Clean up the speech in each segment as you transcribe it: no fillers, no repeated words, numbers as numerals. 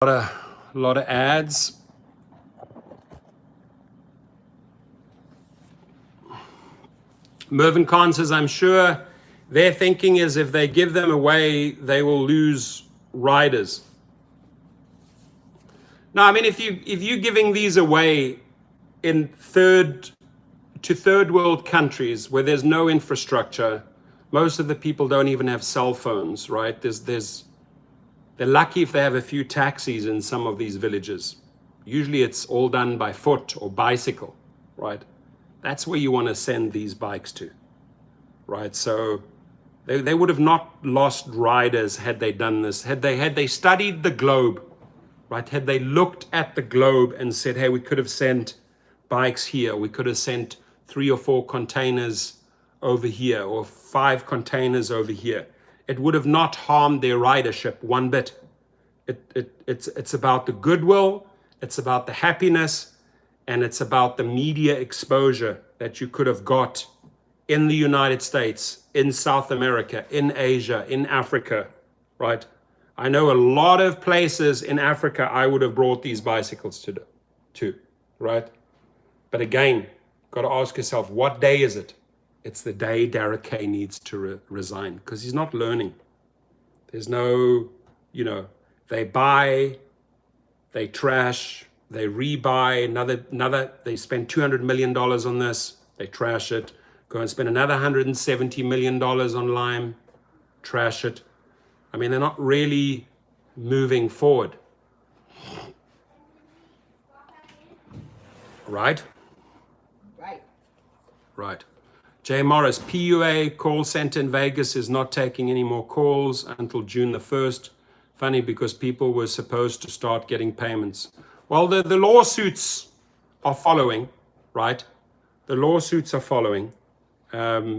lot of ads. Mervyn Khan says, I'm sure their thinking is if they give them away, they will lose riders. No, I mean, if you're giving these away in third world countries where there's no infrastructure, most of the people don't even have cell phones, right? They're lucky if they have a few taxis in some of these villages. Usually it's all done by foot or bicycle, right? That's where you want to send these bikes to, right? So they would have not lost riders had they done this, had they studied the globe, right? Had they looked at the globe and said, hey, we could have sent bikes here, we could have sent 3 or 4 containers over here, or 5 containers over here. It would have not harmed their ridership one bit. It's about the goodwill, it's about the happiness, and it's about the media exposure that you could have got in the United States, in South America, in Asia, in Africa, right? I know a lot of places in Africa I would have brought these bicycles to, right? But again, got to ask yourself, what day is it? It's the day Derek Kay needs to resign, because he's not learning. There's no, they buy, they trash, they rebuy another, they spend $200 million on this, they trash it, go and spend another $170 million on Lime, trash it. I mean, they're not really moving forward. Right? Right. Jay Morris, PUA call center in Vegas is not taking any more calls until June the 1st. Funny, because people were supposed to start getting payments. Well, the lawsuits are following, right? The lawsuits are following.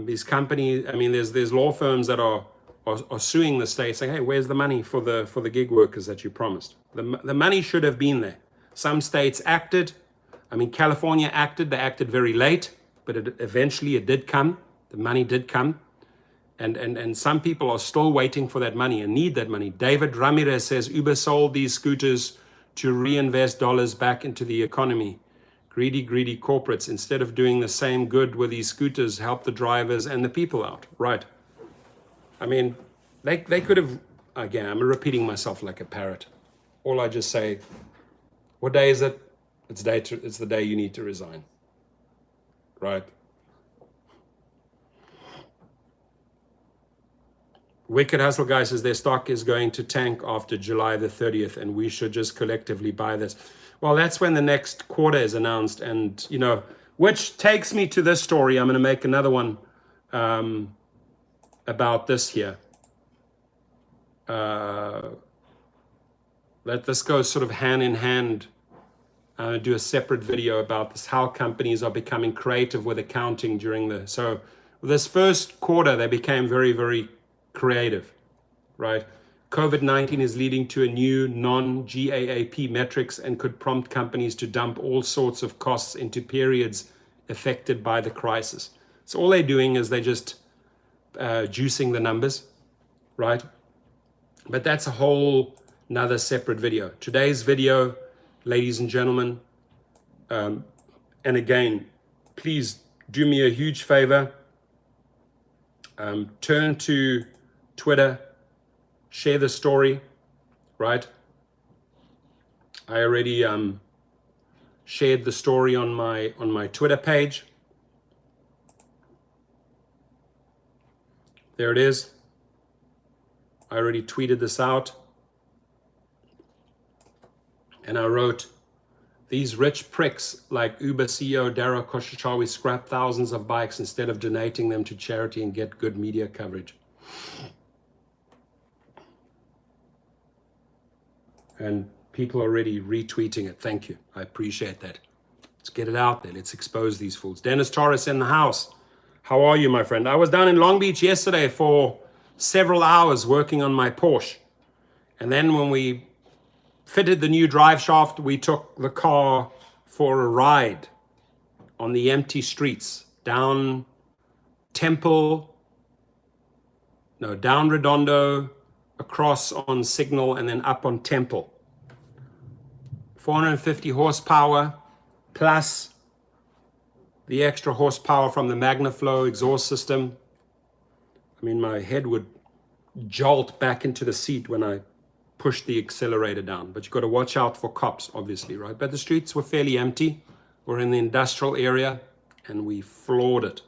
These companies, I mean, there's law firms that are suing the state, saying, hey, where's the money for the gig workers that you promised? The money should have been there. Some states acted. I mean, California acted. They acted very late, but eventually it did come. The money did come. And some people are still waiting for that money and need that money. David Ramirez says Uber sold these scooters to reinvest dollars back into the economy. Greedy corporates, instead of doing the same good with these scooters, help the drivers and the people out. Right. I mean, they could have, again, I'm repeating myself like a parrot. All I just say, what day is it? It's the day you need to resign. Right. Wicked Hustle Guy says their stock is going to tank after July the 30th, and we should just collectively buy this. Well, that's when the next quarter is announced, and which takes me to this story. I'm going to make another one about this here. Let this go sort of hand in hand. Do a separate video about this, how companies are becoming creative with accounting so this first quarter, they became very, very creative, right? COVID-19 is leading to a new non-GAAP metrics and could prompt companies to dump all sorts of costs into periods affected by the crisis. So all they're doing is they're just juicing the numbers, right? But that's a whole another separate video. Today's video, ladies and gentlemen, and again, please do me a huge favor. Turn to Twitter, share the story, right? I already shared the story on my Twitter page. There it is. I already tweeted this out. And I wrote, these rich pricks like Uber CEO Dara Khosrow scrap thousands of bikes instead of donating them to charity and get good media coverage. And people are already retweeting it. Thank you. I appreciate that. Let's get it out there. Let's expose these fools. Dennis Torres in the house. How are you, my friend? I was down in Long Beach yesterday for several hours working on my Porsche. And then when we fitted the new drive shaft, we took the car for a ride on the empty streets, down Redondo, across on Signal, and then up on Temple. 450 horsepower plus the extra horsepower from the MagnaFlow exhaust system. I mean, my head would jolt back into the seat when I pushed the accelerator down. But you've got to watch out for cops, obviously, right? But the streets were fairly empty. We're in the industrial area, and we floored it.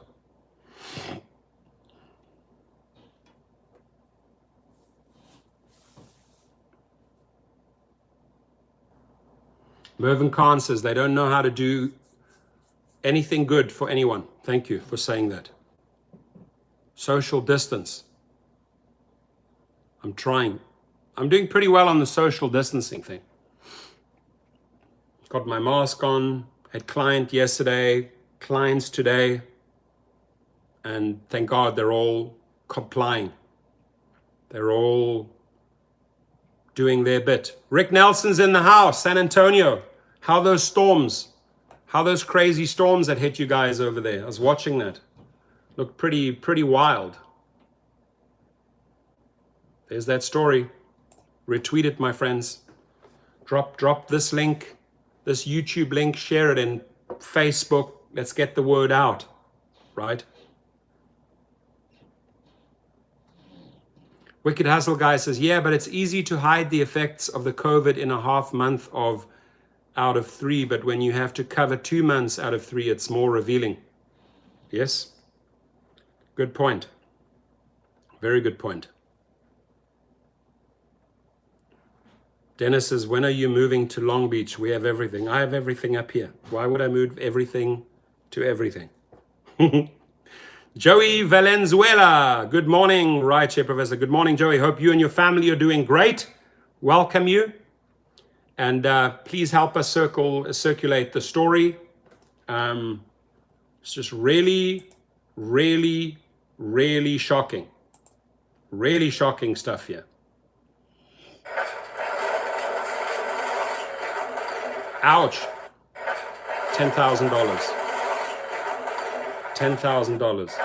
Mervyn Khan says they don't know how to do anything good for anyone. Thank you for saying that. Social distance. I'm trying. I'm doing pretty well on the social distancing thing. Got my mask on, had client yesterday, clients today, and thank God they're all complying. They're all doing their bit. Rick Nelson's in the house, San Antonio. How those storms, how those crazy storms that hit you guys over there. I was watching that. Looked pretty wild. There's that story. Retweet it, my friends. Drop this link, this YouTube link, share it in Facebook. Let's get the word out, right? Wicked Hustle Guy says, yeah, but it's easy to hide the effects of the COVID in a half month out of 3, but when you have to cover 2 months out of 3, it's more revealing. Yes? Good point. Very good point. Dennis says, when are you moving to Long Beach? We have everything. I have everything up here. Why would I move everything to everything? Joey Valenzuela. Good morning, Rideshare Professor. Good morning, Joey. Hope you and your family are doing great. Welcome you. And please help us circulate the story. It's just really shocking. Really shocking stuff here. Ouch. $10,000. $10,000.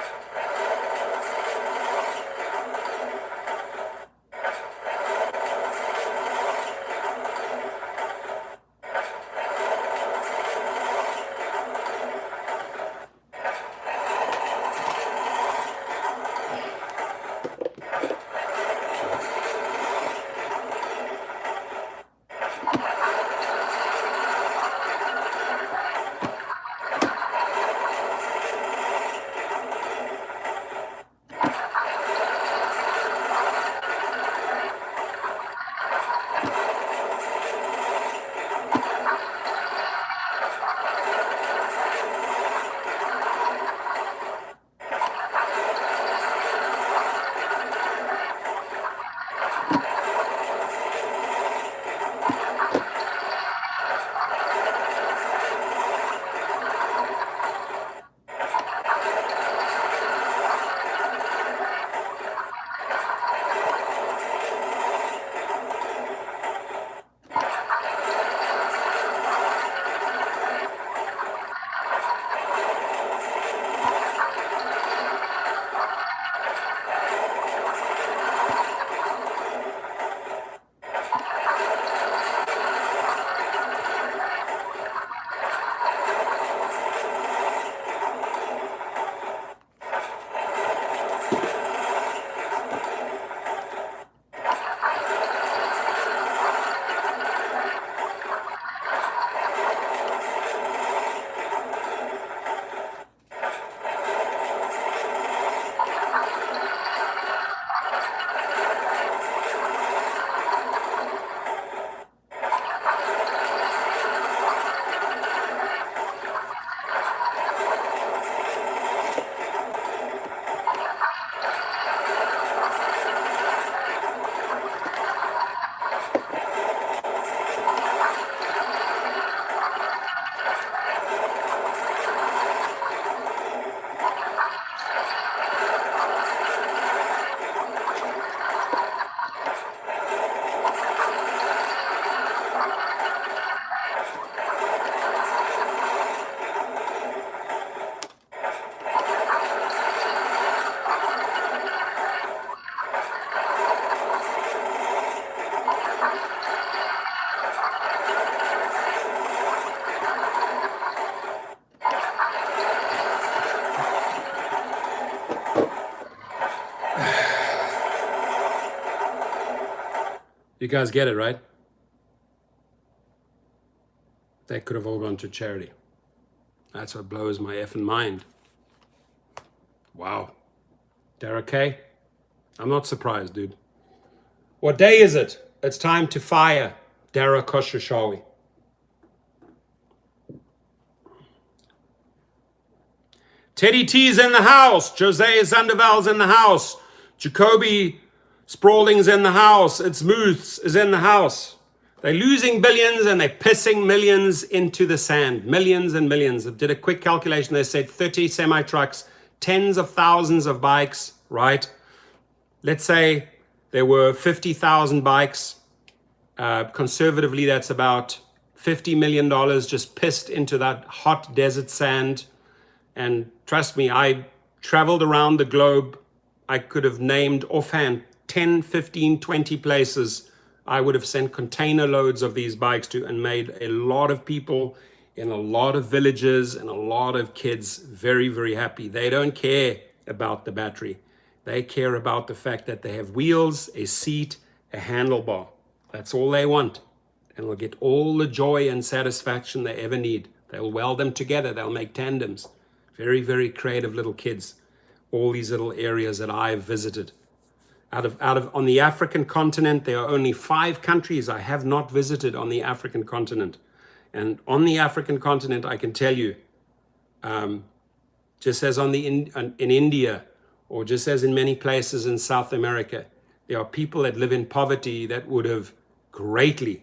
You guys get it, right? They could have all gone to charity. That's what blows my effing mind. Wow. Dara K, I'm not surprised, dude. What day is it? It's time to fire Dara Khosrowshahi. Teddy T's in the house. Jose Sandoval's in the house. Jacoby Sprawling's in the house. It's Muths is in the house. They're losing billions and they're pissing millions into the sand. Millions and millions. I did a quick calculation. They said 30 semi-trucks, tens of thousands of bikes, right? Let's say there were 50,000 bikes. Conservatively, that's about $50 million just pissed into that hot desert sand. And trust me, I traveled around the globe. I could have named offhand 10, 15, 20 places I would have sent container loads of these bikes to and made a lot of people in a lot of villages and a lot of kids very, very happy. They don't care about the battery. They care about the fact that they have wheels, a seat, a handlebar. That's all they want. And they'll get all the joy and satisfaction they ever need. They'll weld them together. They'll make tandems. Very, very creative little kids. All these little areas that I've visited. On the African continent, there are only 5 countries I have not visited on the African continent. And on the African continent, I can tell you, just as in India, or just as in many places in South America, there are people that live in poverty that would have gladly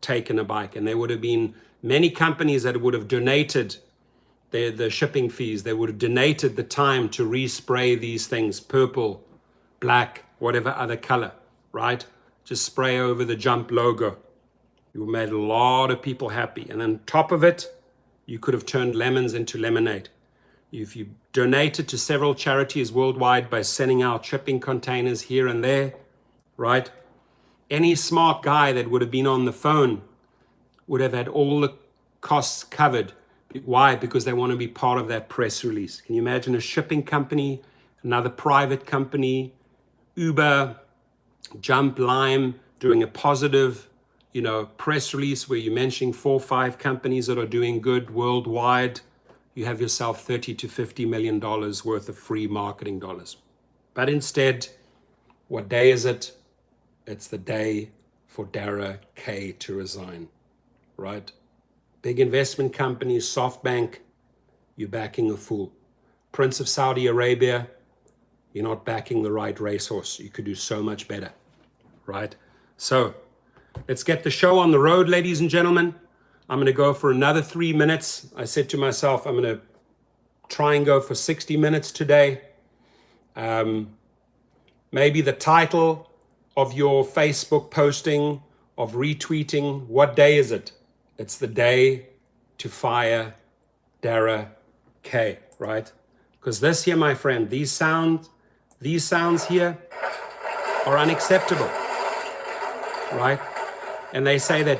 taken a bike. And there would have been many companies that would have donated the shipping fees. They would have donated the time to respray these things, purple, black, whatever other color, right? Just spray over the Jump logo. You made a lot of people happy. And on top of it, you could have turned lemons into lemonade. If you donated to several charities worldwide by sending out shipping containers here and there, right? Any smart guy that would have been on the phone would have had all the costs covered. Why? Because they want to be part of that press release. Can you imagine a shipping company, another private company, Uber, Jump, Lime, doing a positive, press release where you're mentioning 4 or 5 companies that are doing good worldwide? You have yourself $30 to $50 million worth of free marketing dollars. But instead, what day is it? It's the day for Dara K to resign, right? Big investment companies, SoftBank, you're backing a fool. Prince of Saudi Arabia, you're not backing the right racehorse. You could do so much better, right? So let's get the show on the road, ladies and gentlemen. I'm going to go for another 3 minutes. I said to myself, I'm going to try and go for 60 minutes today. Maybe the title of your Facebook posting, of retweeting, what day is it? It's the day to fire Dara K, right? Because this here, my friend, these sounds here are unacceptable, right? And they say that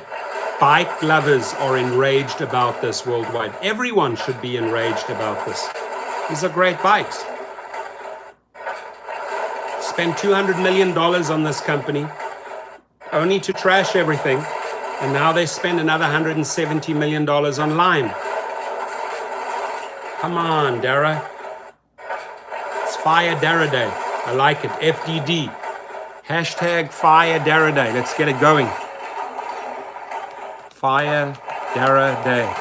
bike lovers are enraged about this worldwide. Everyone should be enraged about this. These are great bikes. Spend $200 million on this company, only to trash everything. And now they spend another $170 million on Lime. Come on, Dara. It's Fire Dara Day. I like it. FDD. Hashtag Fire Dara Day. Let's get it going. Fire Dara Day.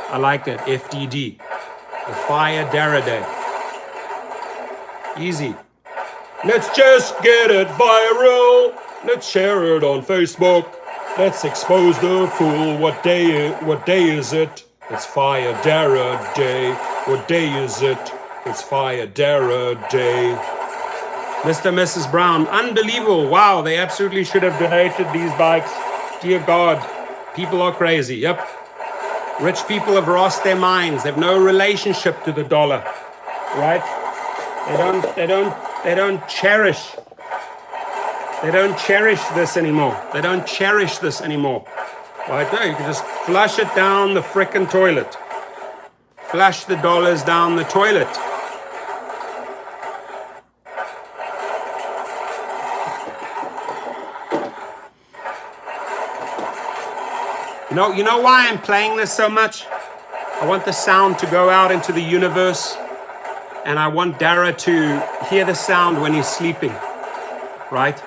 I like that. FDD. The Fire Dara Day. Easy. Let's just get it viral. Let's share it on Facebook. Let's expose the fool. What day is it? It's Fire Dara Day. What day is it? It's Fire Dara Day. Mr. and Mrs. Brown, unbelievable. Wow, they absolutely should have donated these bikes. Dear God, people are crazy. Yep. Rich people have lost their minds. They have no relationship to the dollar. Right? They don't cherish. They don't cherish this anymore. They don't cherish this anymore. Right there, you can just flush it down the frickin' toilet. Flush the dollars down the toilet. You know why I'm playing this so much? I want the sound to go out into the universe, and I want Dara to hear the sound when he's sleeping, right?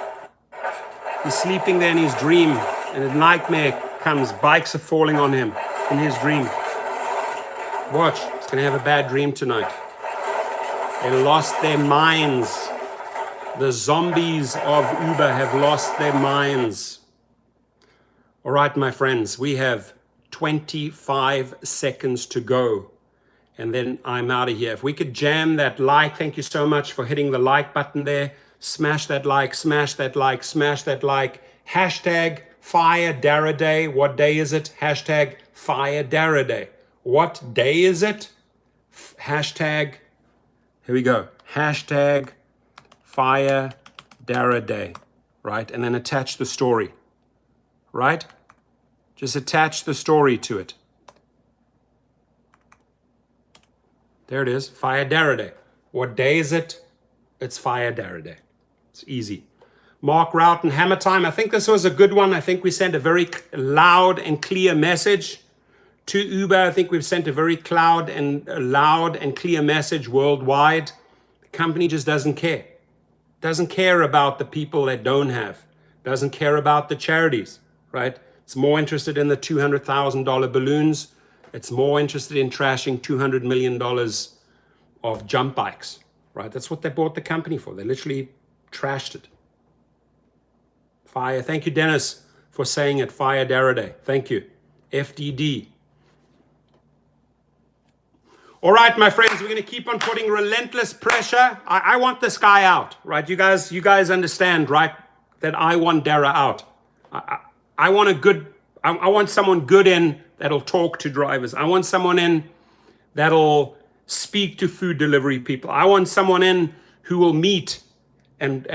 He's sleeping there in his dream, and a nightmare comes. Bikes are falling on him in his dream. Watch, he's gonna have a bad dream tonight. They lost their minds. The zombies of Uber have lost their minds. All right, my friends, we have 25 seconds to go, and then I'm out of here. If we could jam that like, thank you so much for hitting the like button there. Smash that like, smash that like, smash that like. Hashtag Fire Dara Day. What day is it? Hashtag Fire Dara Day. What day is it? Hashtag, here we go. Hashtag Fire Dara Day, right? And then attach the story, right? Just attach the story to it. There it is, Fire Dara Day. What day is it? It's Fire Dara Day. It's easy. Mark Route and Hammer Time. I think this was a good one. I think we sent a very loud and clear message to Uber. I think we've sent a very loud and clear message worldwide. The company just doesn't care. Doesn't care about the people that don't have. Doesn't care about the charities, right? It's more interested in the $200,000 balloons. It's more interested in trashing $200 million of jump bikes, right? That's what they bought the company for. They literally trashed it. Fire. Thank you, Dennis, for saying it. Fire Dara Day. Thank you. FDD. All right, my friends, we're going to keep on putting relentless pressure. I want this guy out, right? You guys understand, right? That I want Dara out. I want someone good in that'll talk to drivers. I want someone in that'll speak to food delivery people. I want someone in who will meet and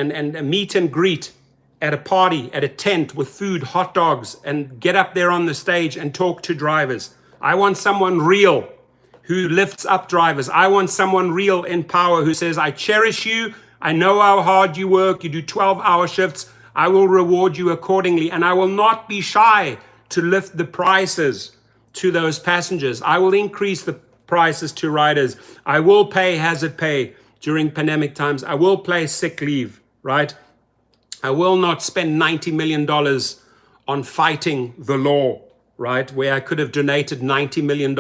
meet and greet at a party, at a tent with food, hot dogs, and get up there on the stage and talk to drivers. I want someone real who lifts up drivers. I want someone real in power who says, I cherish you. I know how hard you work. You do 12-hour shifts. I will reward you accordingly. And I will not be shy to lift the prices to those passengers. I will increase the prices to riders. I will pay hazard pay during pandemic times. I will pay sick leave, right? I will not spend $90 million on fighting the law, right? Where I could have donated $90 million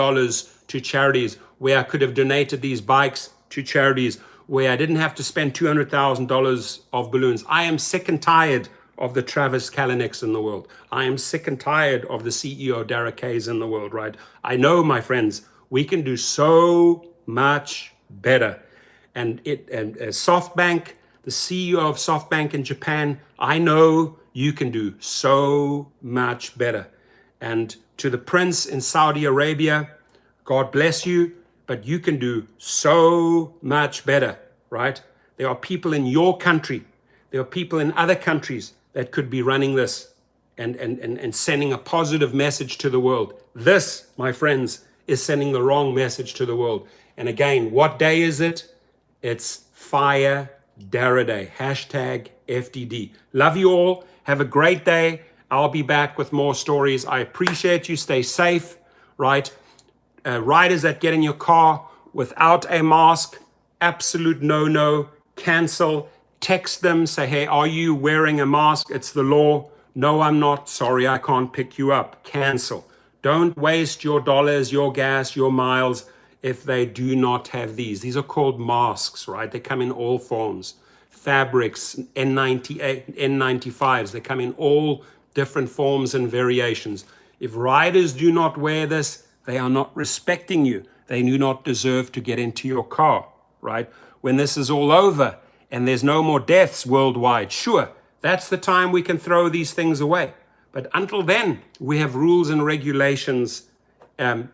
to charities, where I could have donated these bikes to charities, where I didn't have to spend $200,000 of balloons. I am sick and tired of the Travis Kalanick's in the world. I am sick and tired of the CEO Dara K's in the world, right? I know, my friends, we can do so much better. And SoftBank, the CEO of SoftBank in Japan, I know you can do so much better. And to the prince in Saudi Arabia, God bless you, but you can do so much better, right? There are people in your country, there are people in other countries that could be running this and sending a positive message to the world. This, my friends, is sending the wrong message to the world. And again, what day is it? It's Fire Dara Day. Hashtag FDD. Love you all. Have a great day. I'll be back with more stories. I appreciate you. Stay safe, right? Riders that get in your car without a mask, absolute no-no, cancel, text them, say, hey, are you wearing a mask? It's the law. No, I'm not. Sorry, I can't pick you up. Cancel. Don't waste your dollars, your gas, your miles if they do not have these. These are called masks, right? They come in all forms. Fabrics, N98, N95s, they come in all different forms and variations. If riders do not wear this, they are not respecting you. They do not deserve to get into your car, right? When this is all over and there's no more deaths worldwide, sure, that's the time we can throw these things away. But until then, we have rules and regulations in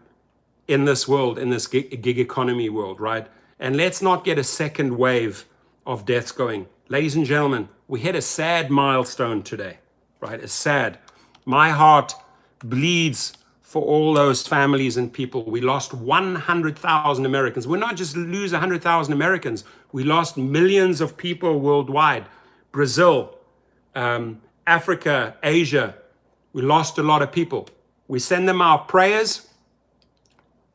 this world, in this gig economy world, right? And let's not get a second wave of deaths going. Ladies and gentlemen, we hit a sad milestone today, right? It's sad. My heart bleeds for all those families and people. We lost 100,000 Americans. We're not just lose 100,000 Americans. We lost millions of people worldwide. Brazil, Africa, Asia. We lost a lot of people. We send them our prayers.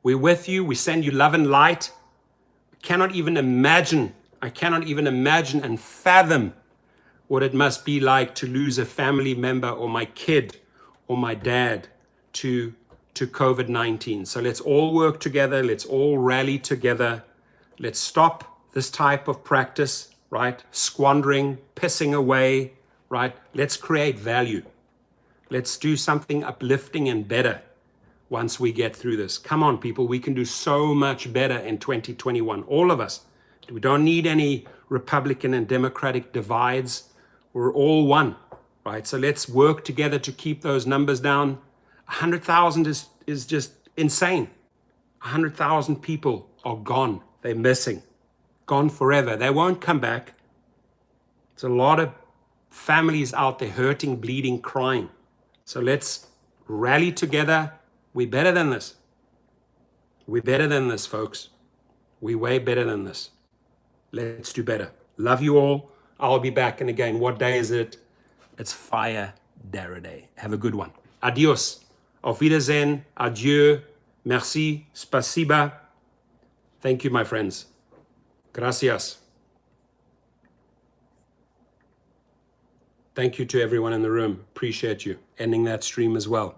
We're with you. We send you love and light. I cannot even imagine and fathom what it must be like to lose a family member or my kid or my dad to COVID-19. So let's all work together. Let's all rally together. Let's stop this type of practice, right? Squandering, pissing away, right? Let's create value. Let's do something uplifting and better once we get through this. Come on, people. We can do so much better in 2021. All of us. We don't need any Republican and Democratic divides. We're all one, right? So let's work together to keep those numbers down. 100,000 is just insane. 100,000 people are gone. They're missing. Gone forever. They won't come back. There's a lot of families out there hurting, bleeding, crying. So let's rally together. We're better than this. We're better than this, folks. We're way better than this. Let's do better. Love you all. I'll be back. And again, what day is it? It's Fire Dara Day. Have a good one. Adios. Auf Wiedersehen. Adieu. Merci. Spasiba. Thank you, my friends. Gracias. Thank you to everyone in the room. Appreciate you. Ending that stream as well.